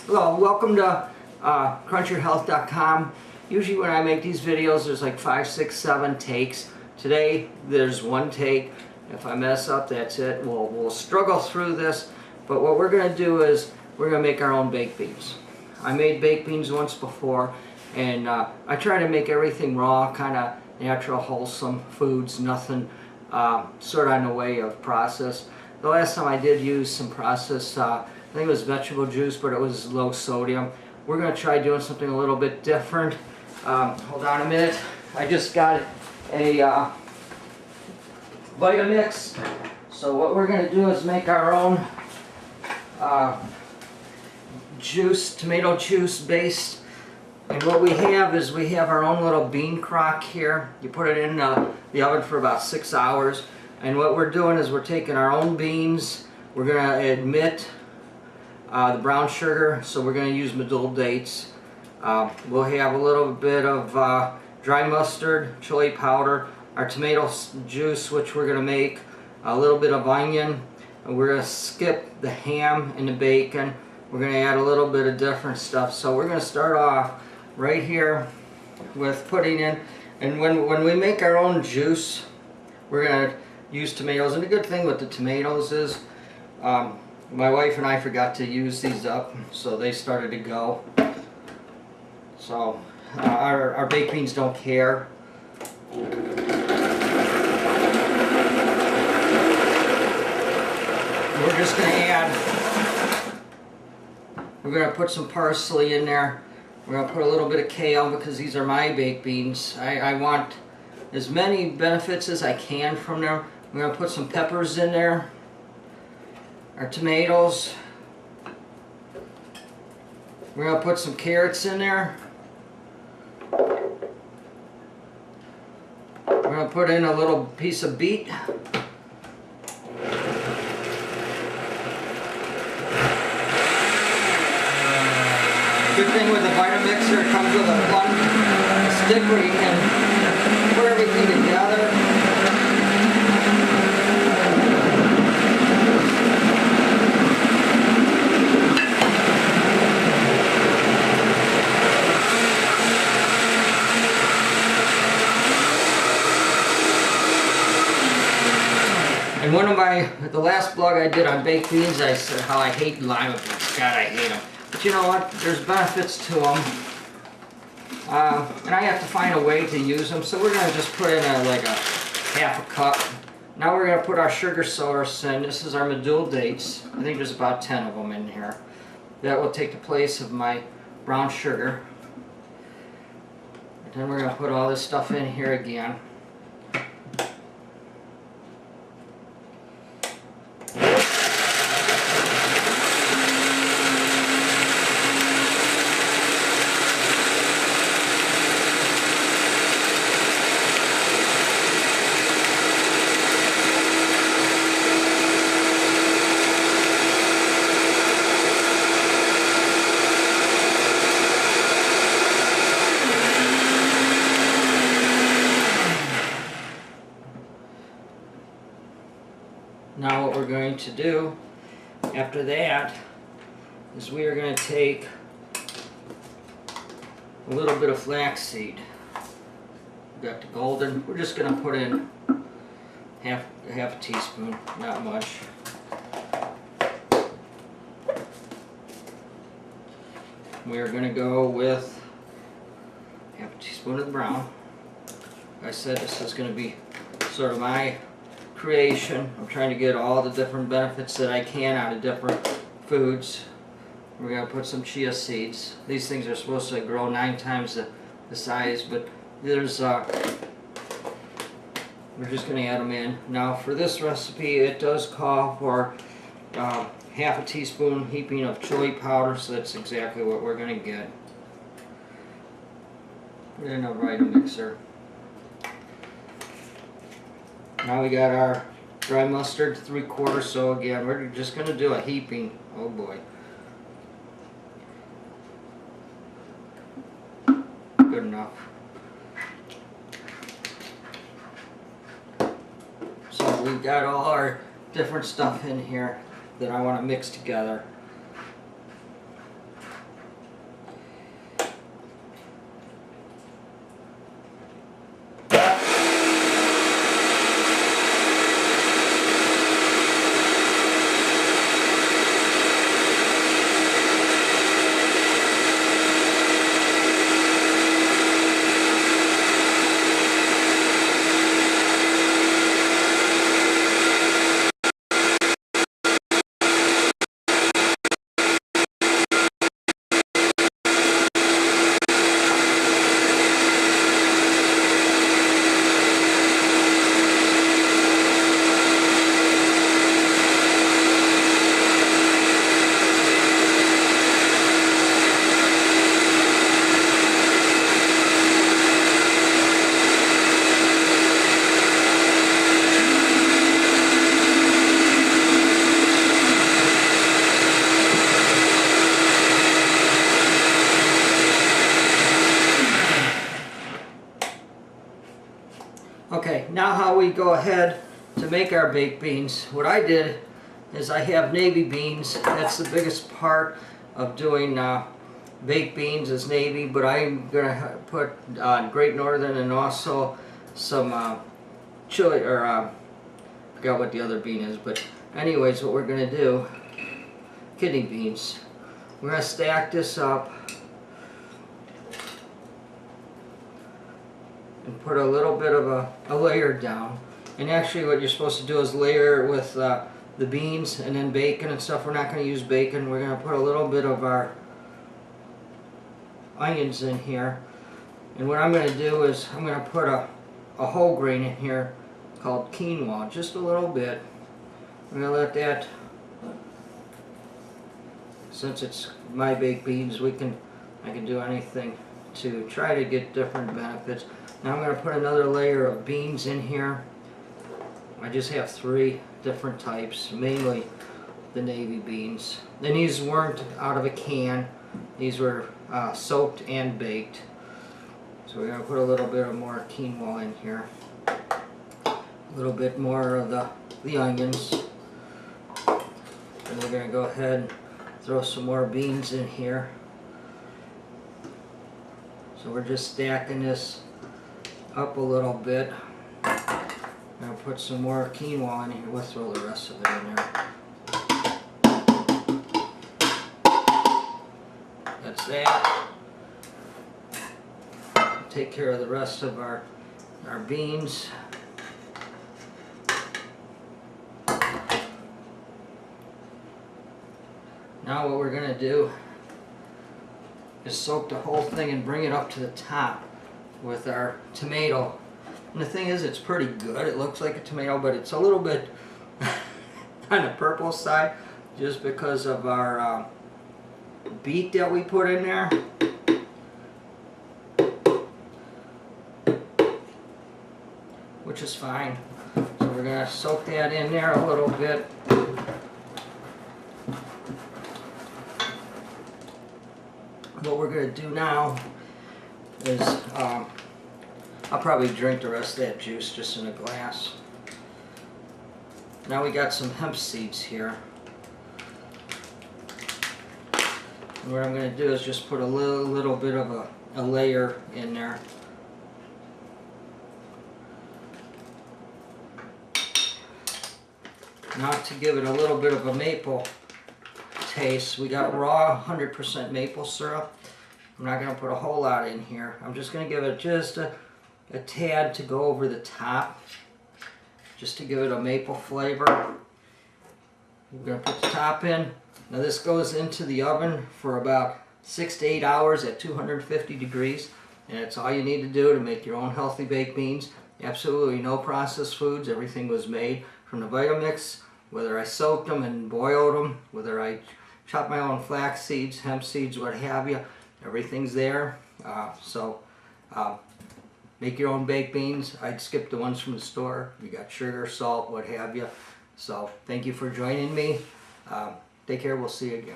Well, welcome to crunchyourhealth.com. Usually when I make these videos there's like 5, 6, 7 takes. Today there's one take. If I mess up, that's it. We'll struggle through this, but what we're going to do is we're going to make our own baked beans. I made baked beans once before, and I try to make everything raw, kind of natural, wholesome foods, nothing sort of in the way of processed. The last time I did use some processed, I think it was vegetable juice, but it was low sodium. We're going to try doing something a little bit different. Hold on a minute. I just got a Vitamix. So what we're going to do is make our own juice, tomato juice based. And what we have is we have our own little bean crock here. You put it in the oven for about 6 hours. And what we're doing is we're taking our own beans. We're going to admit the brown sugar, so we're going to use Medjool dates. We'll have a little bit of dry mustard, chili powder, our tomato juice, which we're going to make, a little bit of onion, and we're going to skip the ham and the bacon. We're going to add a little bit of different stuff. So we're going to start off right here with putting in, and when we make our own juice, we're going to use tomatoes. And the good thing with the tomatoes is my wife and I forgot to use these up, so they started to go. So our baked beans don't care. We're just going to add, we're going to put some parsley in there. We're going to put a little bit of kale because these are my baked beans. I want as many benefits as I can from them. We're going to put some peppers in there. Our tomatoes. We're going to put some carrots in there. We're going to put in a little piece of beet. Good thing with the Vitamixer, it comes with a fun stick where you can put everything together. And one of the last blog I did on baked beans, I said how I hate lima beans. God, I hate them. But you know what? There's benefits to them. And I have to find a way to use them. So we're going to just put in like a half a cup. Now we're going to put our sugar source in. This is our Medjool dates. I think there's about 10 of them in here. That will take the place of my brown sugar. And then we're going to put all this stuff in here again. Now what we're going to do after that is we are going to take a little bit of flaxseed. We've got the golden. We're just going to put in half a teaspoon, not much. We are going to go with half a teaspoon of the brown. Like I said, this is going to be sort of my creation. I'm trying to get all the different benefits that I can out of different foods. We're going to put some chia seeds. These things are supposed to grow 9 times the size, but there's we're just going to add them in. Now for this recipe, it does call for half a teaspoon heaping of chili powder, so that's exactly what we're going to get. Put in a Vitamixer. Now we got our dry mustard, 3/4. So again, we're just going to do a heaping. Oh boy. Good enough. So we've got all our different stuff in here that I want to mix together. Now how we go ahead to make our baked beans. What I did is I have navy beans. That's the biggest part of doing baked beans is navy, but I'm gonna put Great Northern and also some chili, or I forgot what the other bean is, but anyways, what we're gonna do, kidney beans. We're gonna stack this up and put a little bit of a layer down. And actually what you're supposed to do is layer it with the beans and then bacon and stuff. We're not going to use bacon. We're going to put a little bit of our onions in here. And what I'm going to do is I'm going to put a whole grain in here called quinoa, just a little bit. I'm going to let that, since it's my baked beans, I can do anything to try to get different benefits. Now I'm going to put another layer of beans in here. I just have 3 different types, mainly the navy beans. And these weren't out of a can. These were soaked and baked. So we're going to put a little bit of more quinoa in here. A little bit more of the onions. And we're going to go ahead and throw some more beans in here. So we're just stacking this up a little bit. I'm going to put some more quinoa in here. We'll throw the rest of it in there. That's that. Take care of the rest of our beans. Now what we're going to do is soak the whole thing and bring it up to the top with our tomato. And the thing is, it's pretty good. It looks like a tomato, but it's a little bit on the purple side just because of our beet that we put in there. Which is fine. So we're going to soak that in there a little bit. What we're going to do now is I'll probably drink the rest of that juice just in a glass. Now we got some hemp seeds here. And what I'm going to do is just put a little bit of a layer in there. Now to give it a little bit of a maple taste, we got raw 100% maple syrup. I'm not going to put a whole lot in here. I'm just going to give it just a tad to go over the top, just to give it a maple flavor. We're going to put the top in. Now this goes into the oven for about 6 to 8 hours at 250 degrees, and that's all you need to do to make your own healthy baked beans. Absolutely no processed foods. Everything was made from the Vitamix, whether I soaked them and boiled them, whether I chopped my own flax seeds, hemp seeds, what have you. Everything's there. Make your own baked beans. I'd skip the ones from the store. You got sugar, salt, what have you. So thank you for joining me. Take care. We'll see you again.